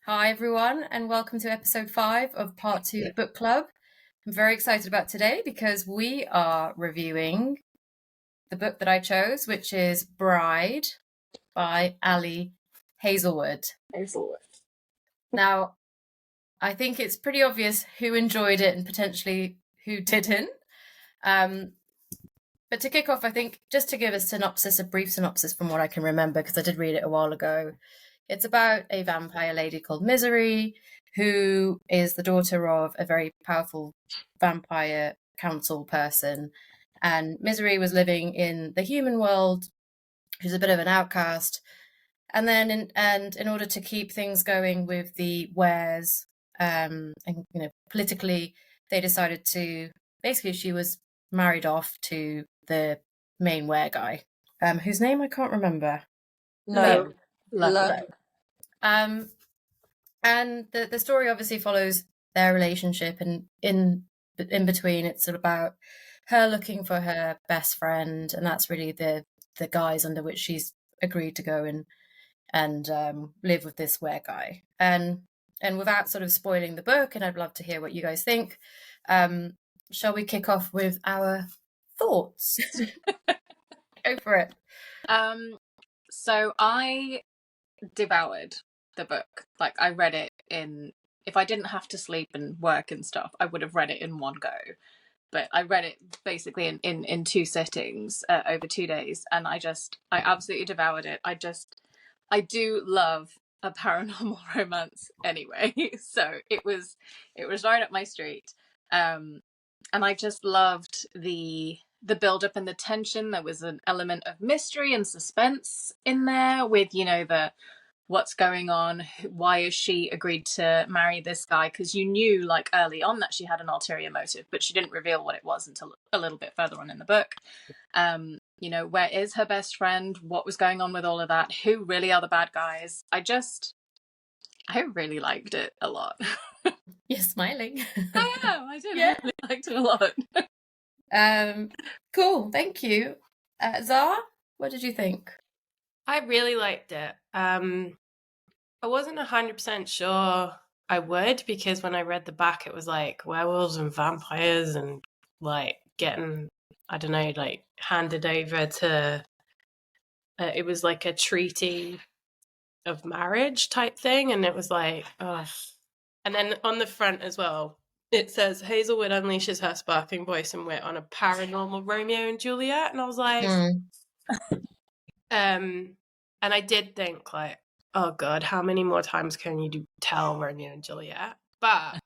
Hi, everyone, and welcome to episode 5 of part 2 of Book Club. I'm very excited about today because we are reviewing the book that I chose, which is Bride by Ali Hazelwood. Now, I think it's pretty obvious who enjoyed it and potentially who didn't. But to kick off, I think just to give a brief synopsis from what I can remember, because I did read it a while ago. It's about a vampire lady called Misery, who is the daughter of a very powerful vampire council person. And Misery was living in the human world. She's a bit of an outcast. And then, in order to keep things going with the wares, and politically, they decided to basically she was married off to the main were guy, whose name I can't remember. No. And the story obviously follows their relationship, and in between, it's about her looking for her best friend, and that's really the guise under which she's agreed to go and live with this were guy. And without sort of spoiling the book, and I'd love to hear what you guys think, shall we kick off with our thoughts? Go for it. So I devoured the book. Like, I read it if I didn't have to sleep and work and stuff, I would have read it in one go. But I read it basically in two sittings over 2 days, and I absolutely devoured it. I do love a paranormal romance anyway, so it was right up my street. And I just loved the build-up and the tension. There was an element of mystery and suspense in there with, the what's going on, why has she agreed to marry this guy, because you knew like early on that she had an ulterior motive, but she didn't reveal what it was until a little bit further on in the book. Where is her best friend, what was going on with all of that, who really are the bad guys. I really liked it a lot. You're smiling. I am. I did. Yeah. I really liked it a lot. Cool, thank you. Zara, what did you think? I really liked it. I wasn't 100% sure I would, because when I read the back, it was like werewolves and vampires and like getting, I don't know, like handed over to, it was like a treaty of marriage type thing. And it was like, oh. And then on the front as well, it says Hazelwood unleashes her sparkling voice and wit on a paranormal Romeo and Juliet. And I was like, and I did think like, oh God, how many more times can you tell Romeo and Juliet? But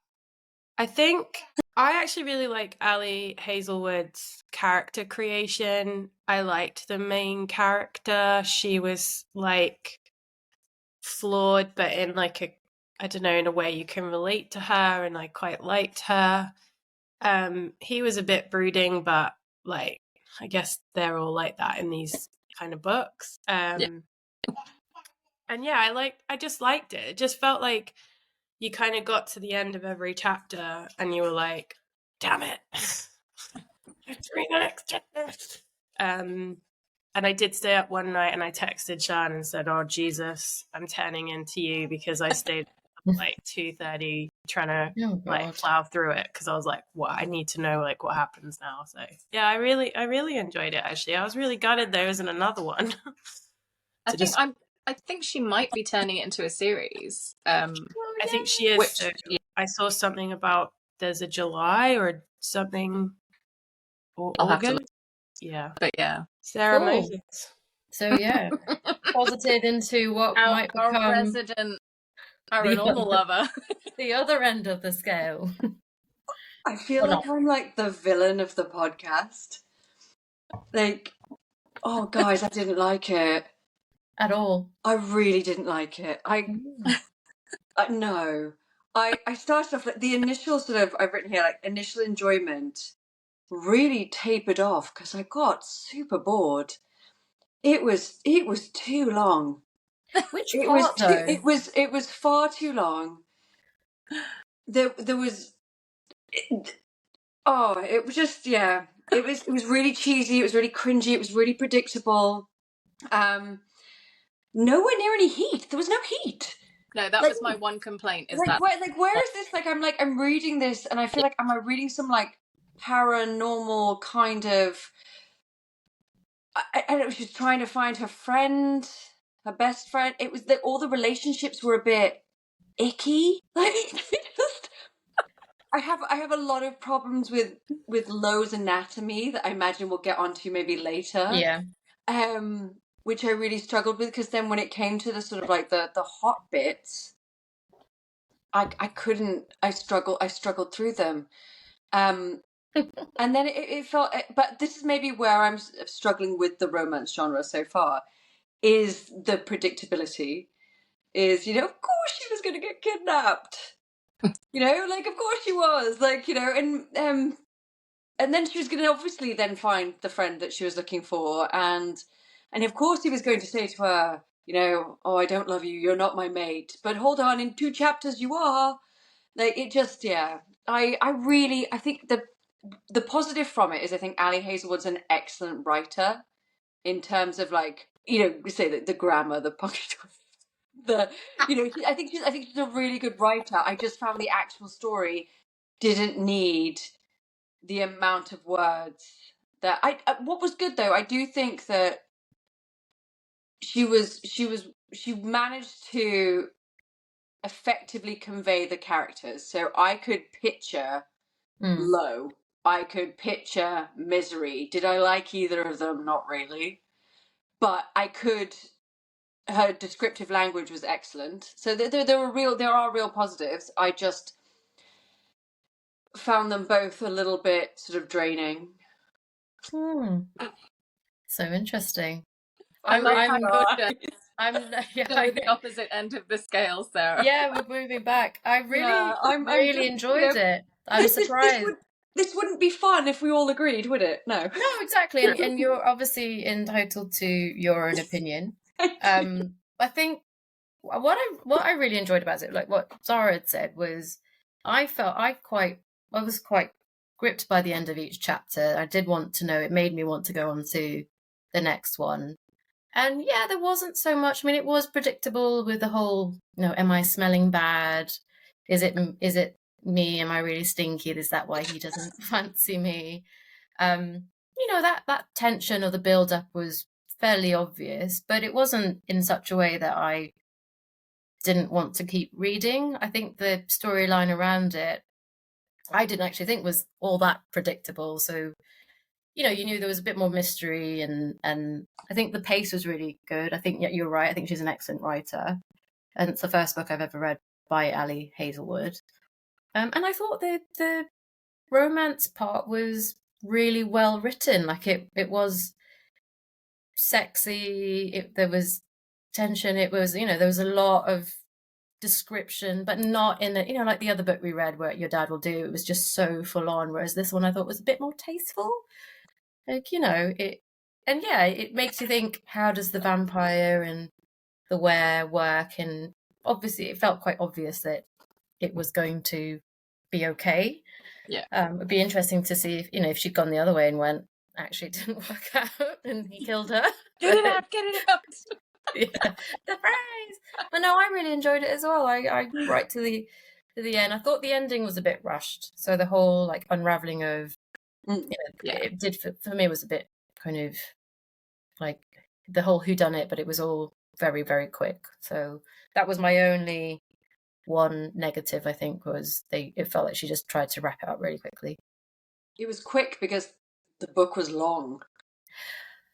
I think I actually really like Ali Hazelwood's character creation. I liked the main character. She was like flawed, but in like in a way you can relate to her, and I quite liked her. He was a bit brooding, but like I guess they're all like that in these kind of books. And yeah, I just liked it. It just felt like you kind of got to the end of every chapter and you were like, damn it. Let's read the next chapter. And I did stay up one night and I texted Sian and said, oh, Jesus, I'm turning into you, because I stayed up like 2:30 trying to plow through it, because I was like, what? I need to know like what happens now. So yeah, I really enjoyed it, actually. I was really gutted there isn't another one. I think she might be turning it into a series. I think she is. I saw something about there's a July or something, or August. Yeah. But yeah. Sarah Moses. So yeah, positive into what might become our resident paranormal lover. The other end of the scale. I feel like I'm like the villain of the podcast. Like, oh guys, I didn't like it. At all. I really didn't like it. No. I started off like the initial I've written here, like initial enjoyment really tapered off because I got super bored. It was too long. Which part though? It was far too long. There was it was just it was really cheesy, it was really cringy, it was really predictable. Nowhere near any heat. There was no heat. No, that Like- was my one complaint. Is like, that where is this? Like, I'm reading this, and I feel like, am I reading some like paranormal kind of? I don't know. She's trying to find her friend, her best friend. It was that all the relationships were a bit icky. Like, just I have a lot of problems with Lowe's anatomy that I imagine we'll get onto maybe later. Yeah. Which I really struggled with, because then when it came to the sort of like the hot bits, I couldn't. I struggled through them. And then it felt, but this is maybe where I'm struggling with the romance genre so far, is the predictability. Is, of course she was going to get kidnapped. Like, of course she was. Like, and then she was going to obviously then find the friend that she was looking for, and of course he was going to say to her, oh, I don't love you, you're not my mate, but hold on, in 2 chapters you are. Like, it just, yeah. I think the positive from it is, I think Ali Hazelwood's an excellent writer in terms of, like, we say that the grammar, the punctuation, I think she's a really good writer. I just found the actual story didn't need the amount of words that what was good though, I do think that she managed to effectively convey the characters. So I could picture Low, I could picture Misery. Did I like either of them? Not really, but her descriptive language was excellent. So there are real positives. I just found them both a little bit sort of draining. So interesting. I'm yeah, the opposite end of the scale, Sarah. Yeah, we're moving back. I really, really enjoyed it. I'm this surprised. This wouldn't be fun if we all agreed, would it? No. No, exactly. And you're obviously entitled to your own opinion. I think what I really enjoyed about it, like what Zara had said, was I was quite gripped by the end of each chapter. I did want to know, it made me want to go on to the next one. And yeah, there wasn't so much. I mean, it was predictable with the whole, am I smelling bad? Is it me? Am I really stinky? Is that why he doesn't fancy me? That tension or the build-up was fairly obvious, but it wasn't in such a way that I didn't want to keep reading. I think the storyline around it, I didn't actually think was all that predictable. So, you knew there was a bit more mystery, and I think the pace was really good. I think you're right. I think she's an excellent writer. And it's the first book I've ever read by Ali Hazelwood. And I thought the romance part was really well written. Like it was sexy. There was tension. It was, there was a lot of description, but not in a, like the other book we read where Your Dad Will Do. It was just so full on. Whereas this one I thought was a bit more tasteful. Like, it makes you think, how does the vampire and the were work? And obviously it felt quite obvious that it was going to be okay. Yeah. It'd be interesting to see if she'd gone the other way and went, actually it didn't work out and he killed her. Get it out. Yeah, the phrase. But no, I really enjoyed it as well. I right to the end. I thought the ending was a bit rushed. So the whole like unraveling of it did for me was a bit kind of like the whole whodunit, but it was all very, very quick. So that was my only one negative, I think, was it felt like she just tried to wrap it up really quickly. It was quick because the book was long.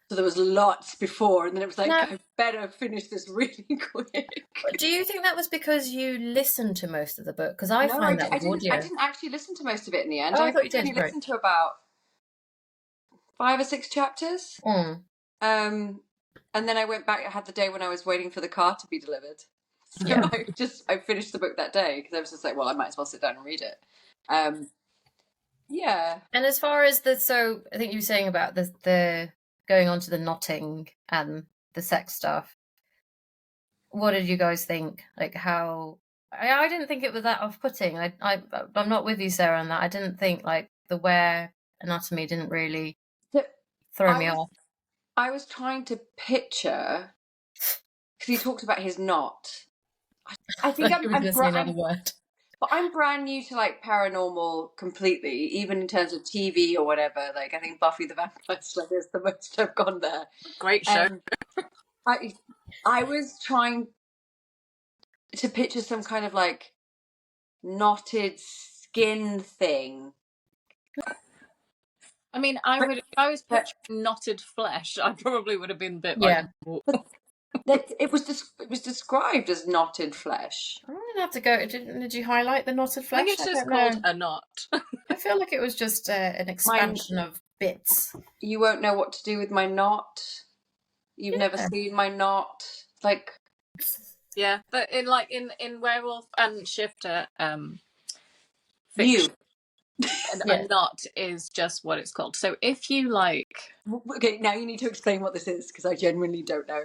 So there was lots before, and then it was like, I better finish this really quick. Do you think that was because you listened to most of the book? Because I find that with audio. I didn't actually listen to most of it in the end. Oh, I thought you did. only listened to about 5 or 6 chapters. And then I went back. I had the day when I was waiting for the car to be delivered. So I finished the book that day because I was just like, well, I might as well sit down and read it. Yeah. And as far as so I think you were saying about the going on to the knotting and the sex stuff. What did you guys think? Like how I didn't think it was that off-putting. I'm not with you, Sarah, on that. I didn't think like the were anatomy didn't really throw me off. I was trying to picture, because he talked about his knot, I think Like you were going to say another word. but I'm brand new to like paranormal completely, even in terms of TV or whatever. Like I think Buffy the Vampire Slayer is the most I've gone there. Great show. I was trying to picture some kind of like knotted skin thing. I mean, if I was picturing knotted flesh, I probably would have been a bit like, It was described as knotted flesh. I'm going to have to go. Did you highlight the knotted I flesh? think it's just called a knot. I feel like it was just an expansion of bits. You won't know what to do with my knot. You've never seen my knot. Like, yeah, but in werewolf and shifter you. a knot is just what it's called. So if you like, okay, now you need to explain what this is because I genuinely don't know.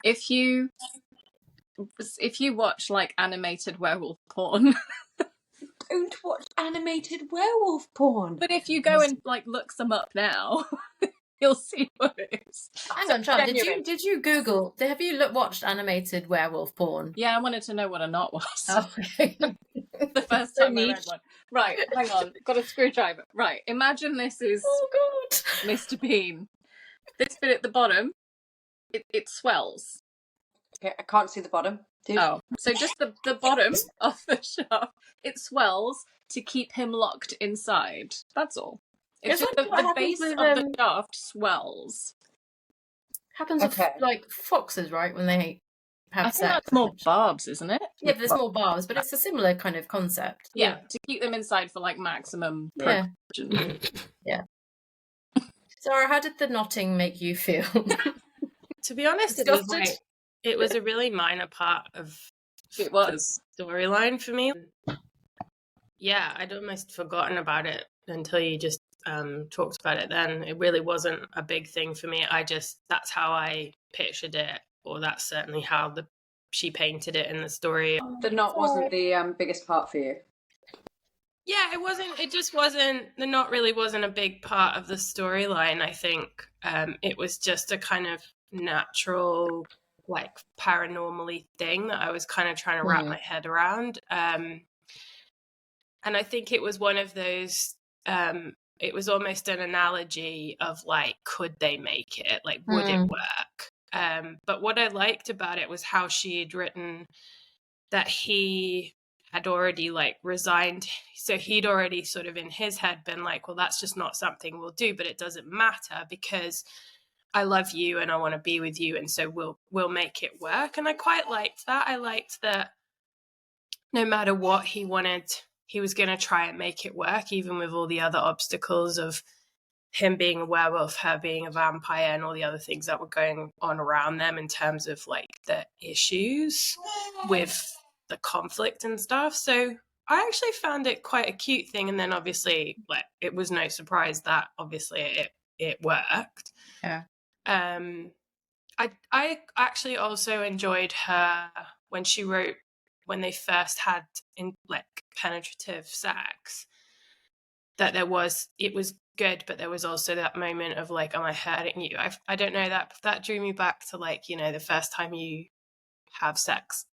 If you watch like animated werewolf porn, don't watch animated werewolf porn. But if you go and like look some up now, you'll see what it is. Hang on, Charm. Did you Google? Have you watched animated werewolf porn? Yeah, I wanted to know what a knot was. Oh, okay. The first time I read one. Right, hang on. Got a screwdriver. Right, imagine this is Mr. Bean. This bit at the bottom, it swells. Okay, I can't see the bottom. Oh, so just the bottom of the shaft, it swells to keep him locked inside. That's all. It's just the base of the shaft swells. Happens with like foxes, right? When they have sex. That's more barbs, isn't it? Yeah, there's more barbs, but it's a similar kind of concept. Yeah, to keep them inside for like maximum protection. Yeah. Zara, how did the knotting make you feel? To be honest, it was a really minor part of the storyline for me. Yeah, I'd almost forgotten about it until you just talked about it then. It really wasn't a big thing for me. That's how I pictured it, or that's certainly how she painted it in the story. The knot wasn't the biggest part for you? Yeah, it just wasn't, the knot really wasn't a big part of the storyline, I think. It was just a kind of natural, like, paranormally thing that I was kind of trying to wrap my head around. And I think it was one of those, it was almost an analogy of, like, could they make it? Like, would it work? But what I liked about it was how she had written that he had already like resigned, so he'd already sort of in his head been like, well, that's just not something we'll do, but it doesn't matter because I love you and I want to be with you, and so we'll make it work. And I quite liked that. I liked that no matter what he wanted, he was going to try and make it work, even with all the other obstacles of him being a werewolf, her being a vampire, and all the other things that were going on around them in terms of like the issues with the conflict and stuff. So I actually found it quite a cute thing. And then obviously, like, it was no surprise that obviously it worked. Yeah. I actually also enjoyed her when she wrote, when they first had in like penetrative sex, that it was good, but there was also that moment of like, am I hurting you? I don't know, that drew me back to like, you know, the first time you have sex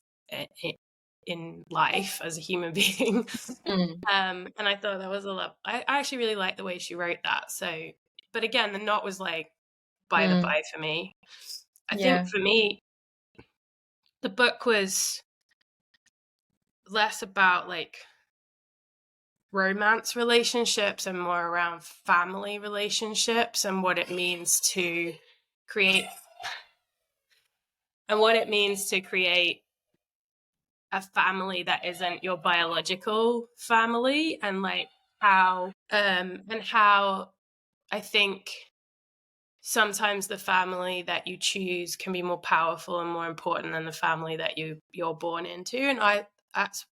in life as a human being. And I thought that was a lot. I actually really liked the way she wrote that. So, but again, the knot was like by the by for me. I think for me, the book was less about like romance relationships and more around family relationships and what it means to create a family that isn't your biological family, and like how I think sometimes the family that you choose can be more powerful and more important than the family that you're born into. And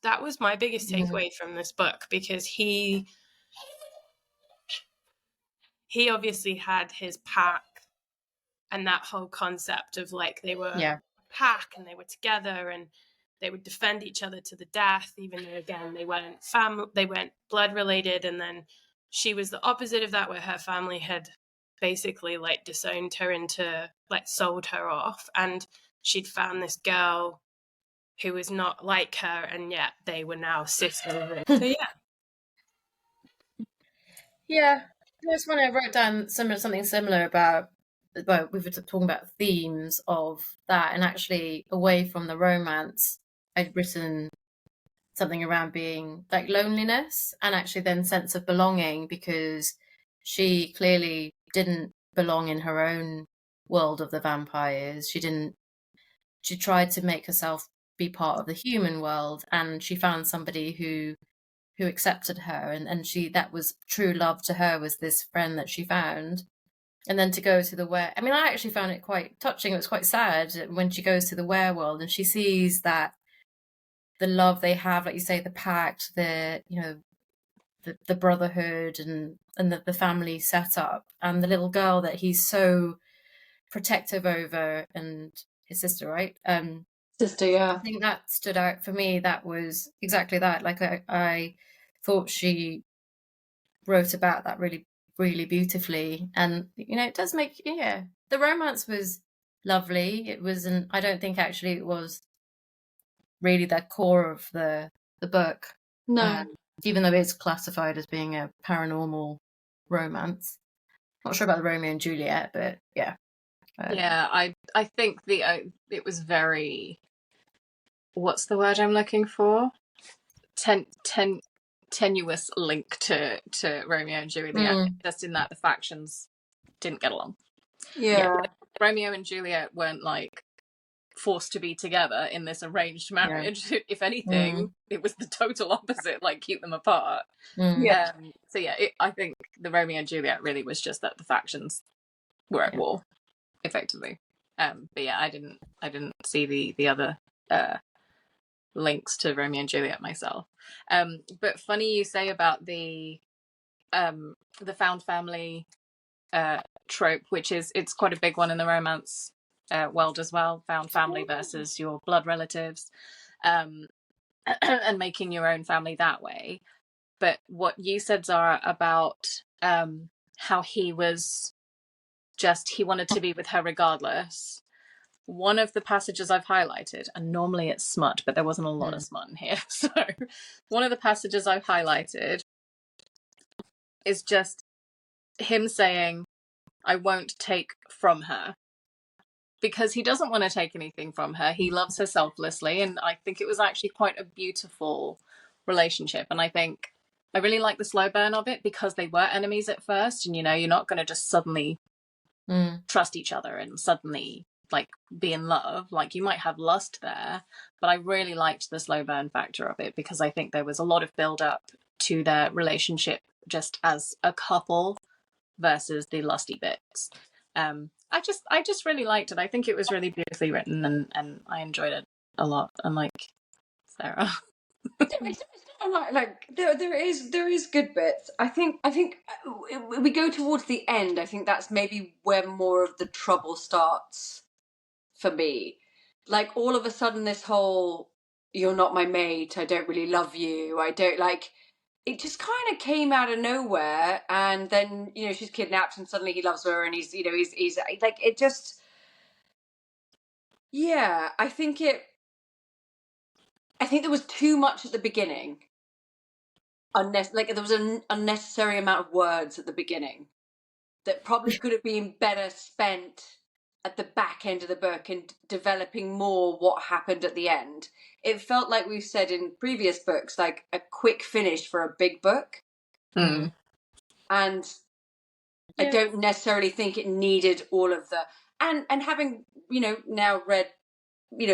that was my biggest takeaway from this book, because he obviously had his pack, and that whole concept of like they were a pack and they were together and they would defend each other to the death, even though again they weren't blood related. And then she was the opposite of that, where her family had basically like disowned her into like sold her off, and she'd found this girl who was not like her, and yet they were now sisters. So yeah. Yeah, that's when I wrote down something similar about, well, we were talking about themes of that, and actually away from the romance, I'd written something around being like loneliness and actually then sense of belonging, because she clearly didn't belong in her own world of the vampires. She tried to make herself be part of the human world, and she found somebody who accepted her, and that was true love to her, was this friend that she found. And then to go to the I mean, I actually found it quite touching. It was quite sad when she goes to the werewolf and she sees that the love they have, like you say, the pact, the brotherhood, and the family set up, and the little girl that he's so protective over, and his sister, right? Sister, yeah. I think that stood out for me. That was exactly that. Like I thought she wrote about that really, really beautifully. And, it does make, the romance was lovely. It wasn't, I don't think actually it was really the core of the book. No. Even though it's classified as being a paranormal romance. Not sure about the Romeo and Juliet, but yeah. Yeah, I think it was very, what's the word I'm looking for? Tenuous link to Romeo and Juliet, just in that the factions didn't get along. Yeah. Romeo and Juliet weren't like forced to be together in this arranged marriage. If anything, it was the total opposite, like keep them apart. Yeah. So yeah, I think the Romeo and Juliet really was just that the factions were at war, effectively. But yeah, I didn't see the other links to Romeo and Juliet myself. But funny you say about the found family trope, which it's quite a big one in the romance world as well. Found family versus your blood relatives, and making your own family that way. But what you said, Zara, about how he was he wanted to be with her regardless. One of the passages I've highlighted, and normally it's smut, but there wasn't a lot of smut in here. So one of the passages I've highlighted is just him saying, I won't take from her. Because he doesn't want to take anything from her. He loves her selflessly. And I think it was actually quite a beautiful relationship. And I think I really like the slow burn of it, because they were enemies at first. And, you're not going to just suddenly trust each other and suddenly like be in love. Like, you might have lust there, but I really liked the slow burn factor of it, because I think there was a lot of build up to their relationship just as a couple versus the lusty bits. I just really liked it. I think it was really beautifully written, and I enjoyed it a lot, unlike Sarah. Like there is good bits. I think we go towards the end. I think that's maybe where more of the trouble starts for me. Like, all of a sudden, this whole "you're not my mate, I don't really love you, I don't like," it just kind of came out of nowhere. And then she's kidnapped, and suddenly he loves her, and he's like, it just, yeah. I think there was too much at the beginning. Like, there was an unnecessary amount of words at the beginning that probably could have been better spent at the back end of the book and developing more what happened at the end. It felt like we've said in previous books, like a quick finish for a big book. And I don't necessarily think it needed all of the, and having, now read,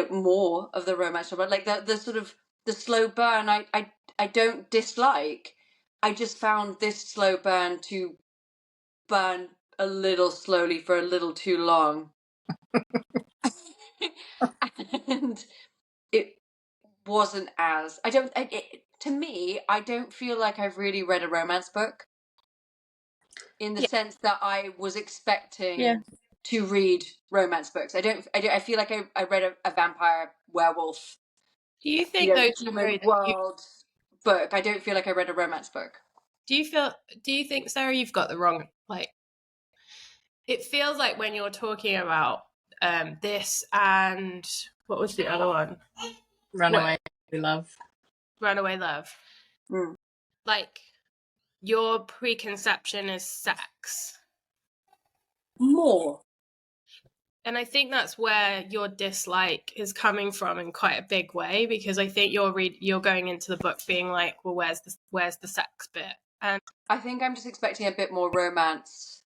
more of the romance novel, like the sort of the slow burn, I don't dislike. I just found this slow burn to burn a little slowly for a little too long. And it wasn't as, to me, I don't feel like I've really read a romance book in the sense that I was expecting to read romance books. I feel like I read a vampire werewolf, do you think those human world book. I don't feel like I read a romance book. Do you think, Sarah, you've got the wrong, like, it feels like when you're talking about this and what was the other one? Runaway Love. Runaway Love. Mm. Like, your preconception is sex. More. And I think that's where your dislike is coming from in quite a big way, because I think you're going into the book being like, well, where's the sex bit? And I think I'm just expecting a bit more romance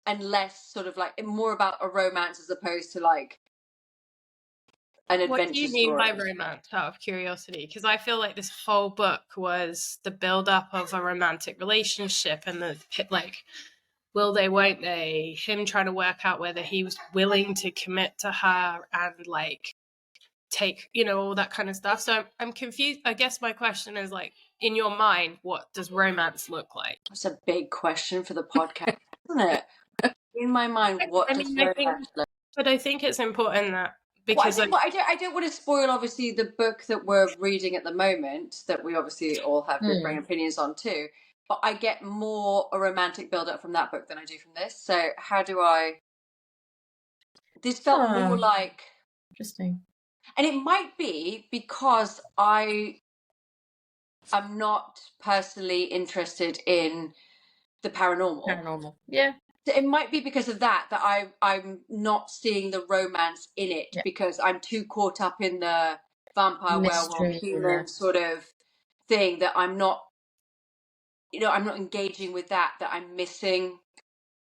and less sort of like more about a romance as opposed to like an adventure story. What do you mean by romance, out of curiosity? Because I feel like this whole book was the build-up of a romantic relationship and the like, will they, won't they, him trying to work out whether he was willing to commit to her and like take, all that kind of stuff. So I'm confused. I guess my question is like, in your mind, what does romance look like? That's a big question for the podcast, isn't it? In my mind, what does romance look like? But I think it's important that, Well, because I don't want to spoil obviously the book that we're reading at the moment, that we obviously all have differing opinions on too. But I get more a romantic build-up from that book than I do from this. So how do I? This felt more like interesting, and it might be because I am not personally interested in the paranormal. Yeah. So it might be because of that I'm not seeing the romance in it because I'm too caught up in the vampire, werewolf, human sort of thing that I'm not, I'm not engaging with that I'm missing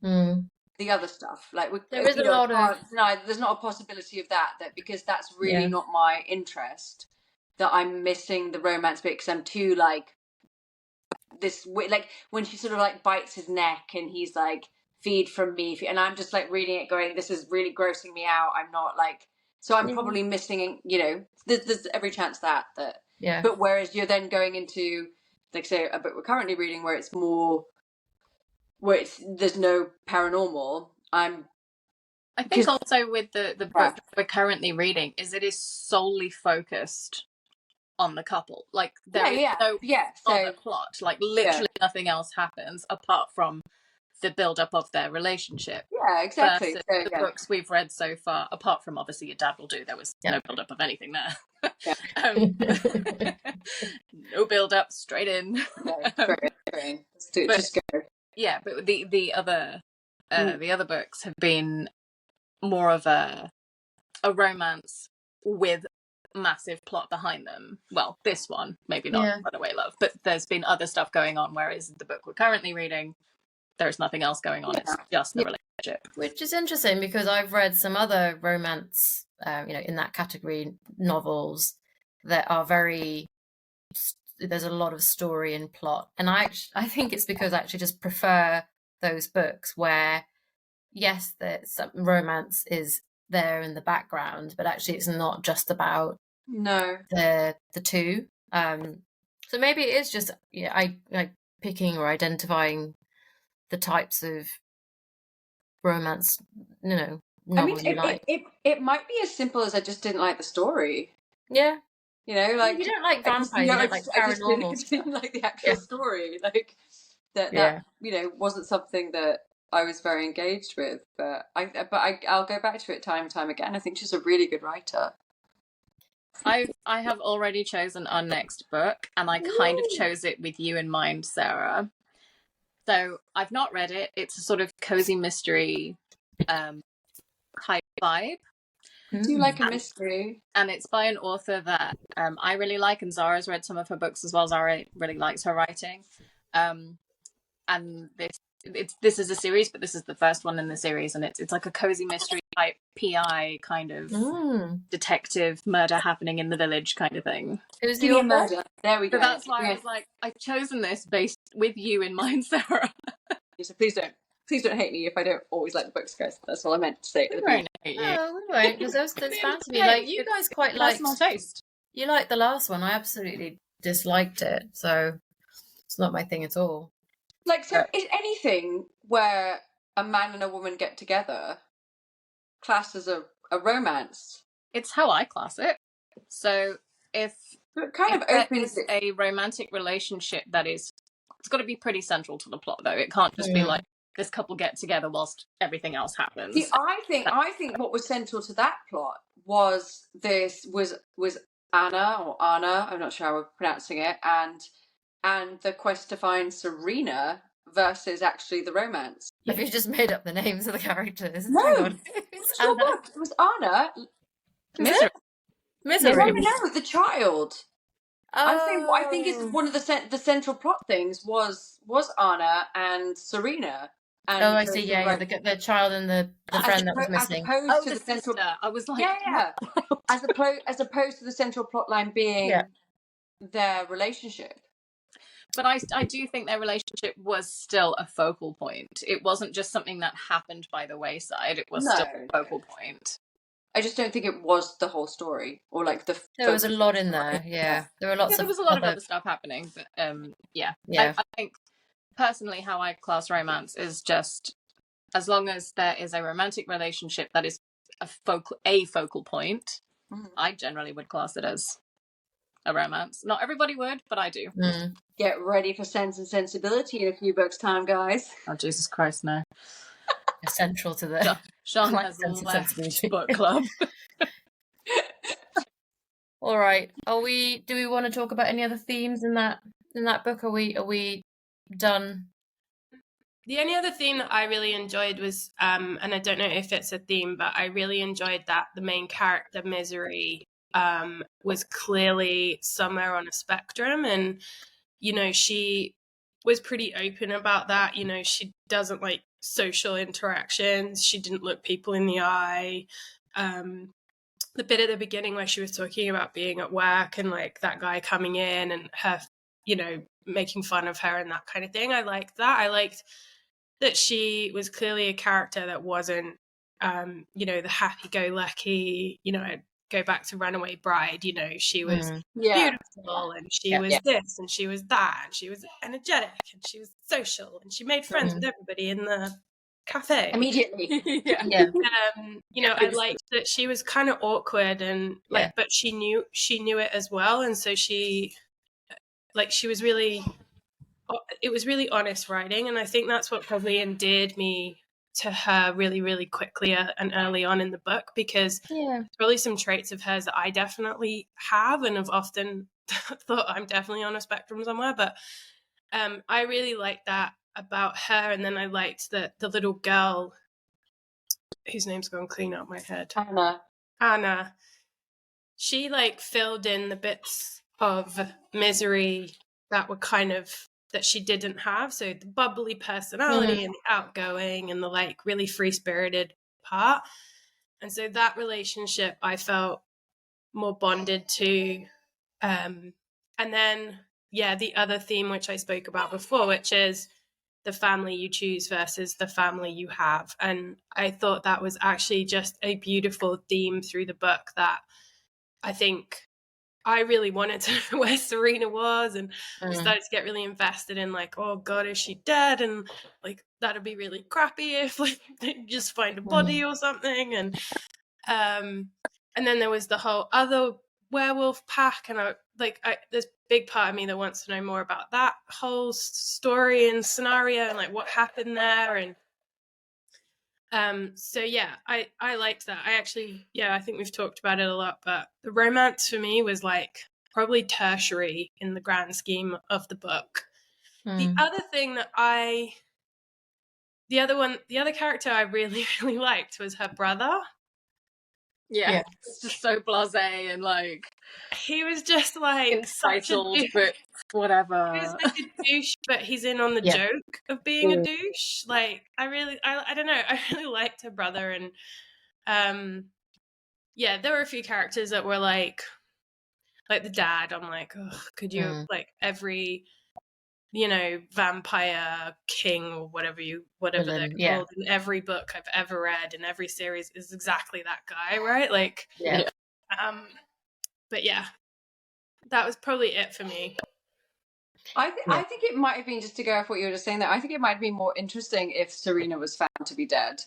the other stuff. Like there is a lot of no, there's not a possibility of that because that's really not my interest. That I'm missing the romance bit because I'm too like this, like when she sort of like bites his neck and he's like, feed from me, and I'm just like reading it going, this is really grossing me out. I'm not like, so I'm probably missing, there's every chance that but whereas you're then going into like say a book we're currently reading where it's more there's no paranormal. I think also with the book we're currently reading is it is solely focused on the couple. Like there is no other plot. Like literally nothing else happens apart from the build-up of their relationship. Yeah, exactly. So, the books we've read so far, apart from obviously Your Dad Will Do, there was no build-up of anything there. No build-up, straight in. Straight in. Just go. Yeah, but the other books have been more of a romance with massive plot behind them. Well, this one maybe not Runaway Love, but there's been other stuff going on. Whereas the book we're currently reading, there's nothing else going on. It's just the relationship. Which is interesting because I've read some other romance, in that category, novels that are there's a lot of story and plot. And I think it's because I actually just prefer those books where, yes, some romance is there in the background, but actually it's not just about the two. So maybe it is just I like picking or identifying the types of romance, novels you like. It might be as simple as I just didn't like the story. Yeah. Like you don't like vampires, you don't like paranormal I didn't like the actual story. Like that wasn't something that I was very engaged with. But I'll go back to it time and time again. I think she's a really good writer. I have already chosen our next book, and I kind of chose it with you in mind, Sarah. So I've not read it. It's a sort of cozy mystery type vibe. Do you like a mystery? And it's by an author that I really like, and Zara's read some of her books as well. Zara really likes her writing. And this is a series, but this is the first one in the series, and it's like a cozy mystery type PI kind of detective murder happening in the village kind of thing. Who's the murder? There we go. So that's why I was like, I've chosen this based with you in mind, Sarah. So please don't hate me if I don't always like the books, guys. That's all I meant to say. We won't hate you. Oh, we won't, because that's bound to be like you guys quite like personal taste. You liked the last one. I absolutely disliked it, so it's not my thing at all. Like, so is anything where a man and a woman get together classed as a romance? It's how I class it. So if it kind of opens a romantic relationship it's got to be pretty central to the plot, though. It can't just be like this couple get together whilst everything else happens. See, I think what was central to that plot was Anna or Anna, I'm not sure how we're pronouncing it, and the quest to find Serena versus actually the romance. Have you just made up the names of the characters? No, Hang on. it's your book. It was Anna. Misery. Misery. No, the child. Oh. I think it's one of the central plot things was Anna and Serena. And Oh, I see. Yeah, the child and the friend that was missing. As opposed to the central. sister. I was like, Yeah. As opposed to the central plot line being their relationship. But I do think their relationship was still a focal point. It wasn't just something that happened by the wayside. It was still a focal point. I just don't think it was the whole story, or like the. There was a lot in there. Yeah, there were lots. There was a lot of other stuff happening, but I think personally, how I class romance is just as long as there is a romantic relationship that is a focal point. I generally would class it as a romance. Not everybody would, but I do. Get ready for Sense and Sensibility in a few books' time, guys. Oh, Jesus Christ, no. Essential to the Sean has left book club. All right. Do we want to talk about any other themes in that book? Are we done? The only other theme that I really enjoyed was, and I don't know if it's a theme, but I really enjoyed that the main character, Misery, was clearly somewhere on a spectrum. And, you know, she was pretty open about that. You know, she doesn't like social interactions. She didn't look people in the eye. The bit at the beginning where she was talking about being at work and like that guy coming in and her, you know, making fun of her and that kind of thing. I liked that. I liked that she was clearly a character that wasn't, you know, the happy-go-lucky, you know, go back to Runaway Bride, you know, she was beautiful and she was this and she was that and she was energetic and she was social and she made friends with everybody in the cafe immediately. You know, I liked that she was kind of awkward and like, but she knew it as well, and so she was really, it was really honest writing, and I think that's what probably endeared me to her really, really quickly and early on in the book, because probably some traits of hers that I definitely have and have often thought I'm definitely on a spectrum somewhere, but I really liked that about her. And then I liked that the little girl whose name's gone clean out my head, Anna, she like filled in the bits of Misery that were kind of that she didn't have, so the bubbly personality and the outgoing and the like really free-spirited part. And so that relationship I felt more bonded to. And then the other theme which I spoke about before, which is the family you choose versus the family you have. And I thought that was actually just a beautiful theme through the book that I think I really wanted to know where Serena was, and I started to get really invested in like, oh God, is she dead? And like, that'd be really crappy if like they just find a body or something. And then there was the whole other werewolf pack, and there's a big part of me that wants to know more about that whole story and scenario and like what happened there. And I liked that. I actually, I think we've talked about it a lot, but the romance for me was like probably tertiary in the grand scheme of the book. The other thing that the other character I really, really liked was her brother. Yeah. It's just so blasé and like he was just like entitled, but whatever. He was like a douche, but he's in on the joke of being a douche. Like I don't know. I really liked her brother, and there were a few characters that were like the dad. I'm like, oh, could you like every vampire king or whatever they're called in every book I've ever read in every series is exactly that guy, right? Like but that was probably it for me. I think it might have been, just to go off what you were just saying there, I think it might have been more interesting if Serena was found to be dead.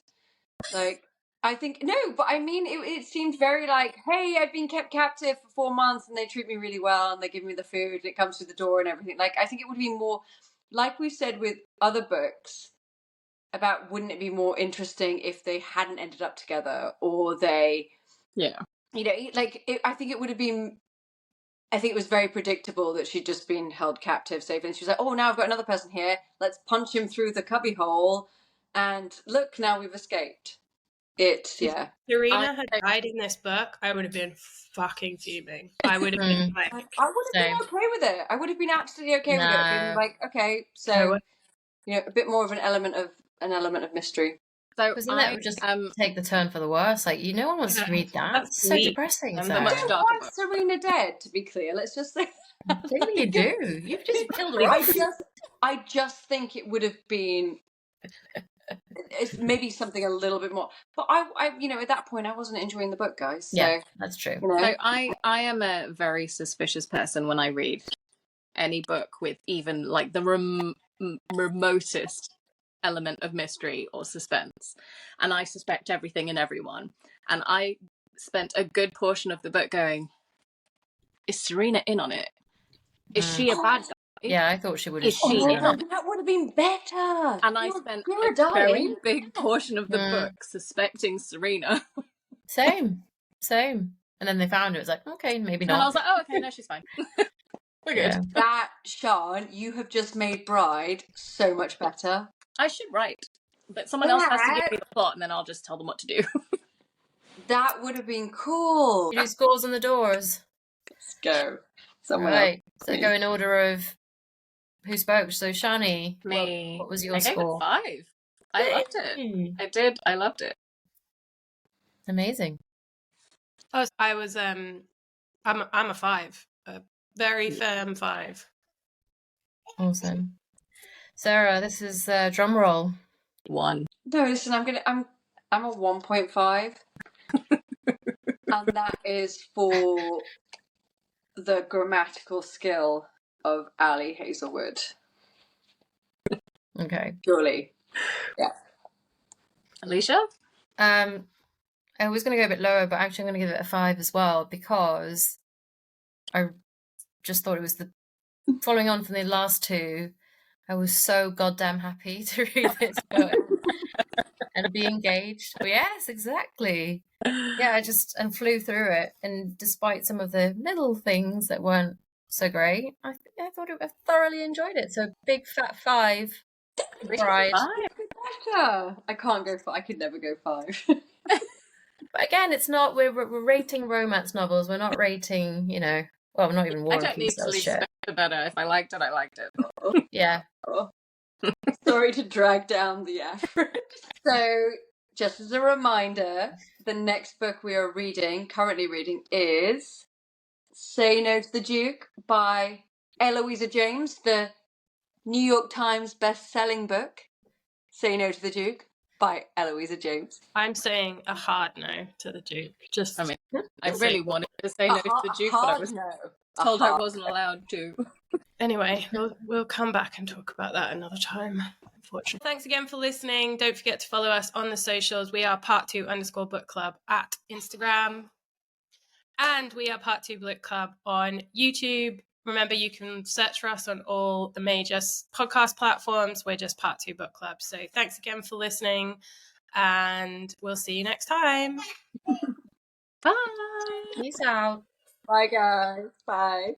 Like, I think, no, but I mean, it seemed very like, hey, I've been kept captive for 4 months and they treat me really well and they give me the food and it comes through the door and everything. Like, I think it would be more, like we've said with other books, about wouldn't it be more interesting if they hadn't ended up together, or they you know, I think it would have been. I think it was very predictable that she'd just been held captive safely. And she was like, oh, now I've got another person here. Let's punch him through the cubby hole. And look, now we've escaped. Yeah. Serena had died in this book, I would have been fucking fuming. I would have been like... I would have been okay with it. I would have been absolutely okay with it. Been like, okay, so, you know, a bit more of an element of mystery. So Wasn't that would just take the turn for the worse? Like, no one wants to read that. It's so depressing. And Sarah. much I don't want Serena dead, to be clear. Let's just say. Clearly you do. You've just killed her off. I just think it would have been maybe something a little bit more. But I, you know, at that point, I wasn't enjoying the book, guys. So, yeah, that's true. You know. So I am a very suspicious person when I read any book with even like the remotest element of mystery or suspense, and I suspect everything and everyone. And I spent a good portion of the book going, is Serena in on it? Is she a bad guy? Yeah, I thought she would have. That would have been better. And I spent a very big portion of the book suspecting Serena. Same. And then they found her. It's like, okay, maybe not. And I was like, oh, okay, no, she's fine. We're good. Yeah. That, Sian, you have just made Bride so much better. I should write, but someone else has to give me the plot, and then I'll just tell them what to do. That would have been cool. You do scores on the doors. Let's go. Right. So go in order of who spoke. So Shani, Me. what was your I gave score? it 5. I loved it. I did. I loved it. Amazing. Oh, I was I'm a 5. A very firm 5. Awesome. Sarah, this is drum roll. 1. No, listen, I'm a 1.5. And that is for the grammatical skill of Ali Hazelwood. Okay. Surely. Yeah. Alicia? I was going to go a bit lower, but actually I'm going to give it a 5 as well, because I just thought it was following on from the last two, I was so goddamn happy to read this book and be engaged. Well, yes, exactly. Yeah, I flew through it, and despite some of the little things that weren't so great, I thoroughly enjoyed it. So big fat 5. Right. I can't go 5. I could never go 5. But again, it's not. We're rating romance novels. We're not rating. Well, not even War I and don't need Peace. to leave the better. If I liked it, I liked it. Yeah. Sorry to drag down the average. So, just as a reminder, the next book we are currently reading, is Say No to the Duke by Eloisa James, the New York Times best-selling book. Say No to the Duke by Eloisa James. I'm saying a hard no to the Duke. I really wanted to say no to the Duke, but I was told I wasn't allowed to. Anyway, we'll come back and talk about that another time, unfortunately. Thanks again for listening. Don't forget to follow us on the socials. We are part2_book club at Instagram. And we are Part 2 Book Club on YouTube. Remember, you can search for us on all the major podcast platforms. We're just Part 2 Book Club. So thanks again for listening, and we'll see you next time. Bye. Peace out. Bye, guys. Bye.